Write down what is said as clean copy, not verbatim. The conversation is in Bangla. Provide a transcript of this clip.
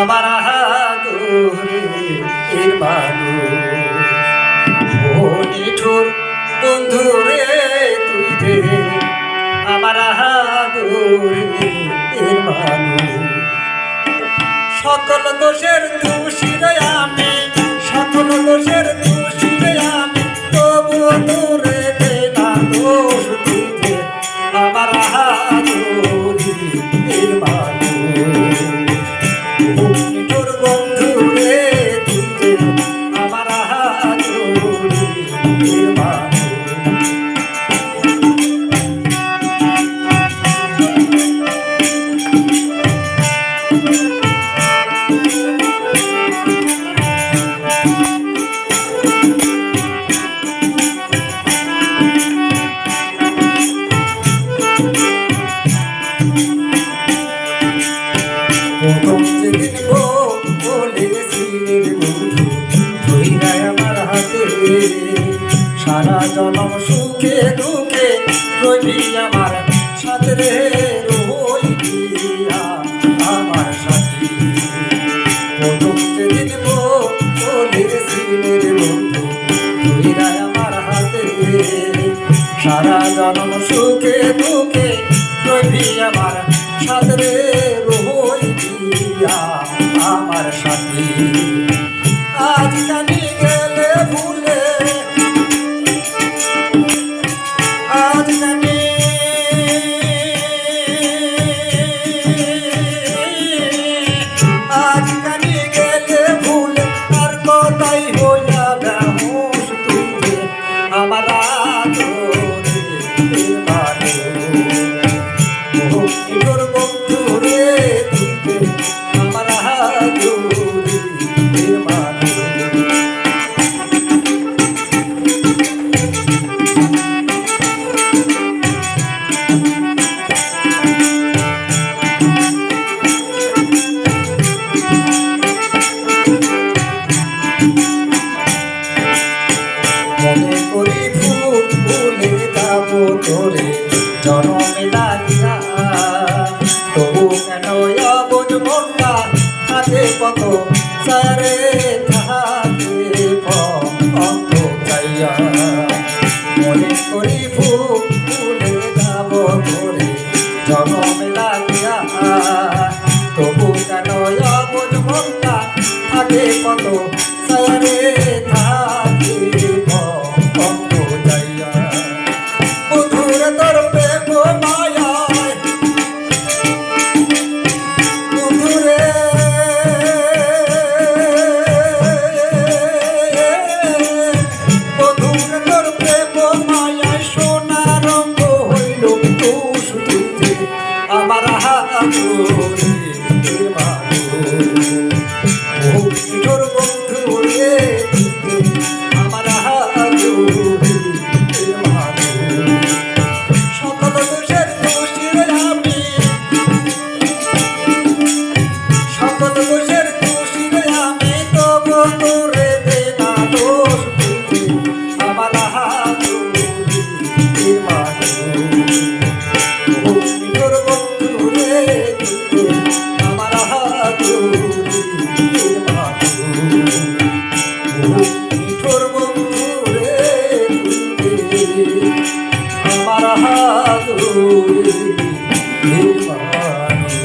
আমার আদরের মানুষ। ও নিঠুর বন্ধু রে তুই রে আমার আদরের মানুষ। সকল দোষের দোষী রে আমি, সকল দোষের দোষী রে আমি, তবুও তোরে দে না দোষ তুই রে আমার আদরের মানুষ। তোর বন্ধু রে তুই রে আমার আদরের মানুষ। প্রথম যেদিন বলেছিলেন বন্ধু ধইরা আমার হাতে, সারা জনম সুখে দুঃখে রইবি আমার সাথে রে, রইবি আমার সাথী। প্রথম যেদিন বলেছিলেন বন্ধু ধইরা আমার হাতে, সারা জনম সুখে দুঃখে রইবি আমার সাথে রে, আমার সাথী। আজ জানি গেলে ভুলে, আজ জানি আজ জানি গেলে ভুলে, আর কথাই হইয়া বেহুশ তুই রে আমার আদরের মানুষ। তোর বন্ধু রে তুই রে আমার আদরের মানুষ। মনে করি ভুলে যাব তোরে জনমে লাগিয়া, তবু কেন অবুঝ মনটা থাকে কত সারে থাকে অন্ত চাইয়া। মনে করি ভুলে যাব তোরে জনমে লাগিয়া, তবু কেন অবুঝ মনটা থাকে কত সারে থাকে অন্ত চাইয়া। বন্ধুরে তোর প্রেম মায়ায়, বন্ধুরে বন্ধুরে তোর প্রেম মায়ায় সোনা রঙ হইল দোষ তুই রে আমার আদরের মানুষ। তোর বন্ধু রে আমার আদরের মানুষ। সকল দোষের দোষী রে আমি, সকল দোষের দোষী রে আমি, তবু তোরে দে না দোষ তুই রে আমার আদরের মানুষ। তোর বন্ধু রে তুই রে আমার আদরের মানুষ। তোর বন্ধু রে তুই রে আমার আদরের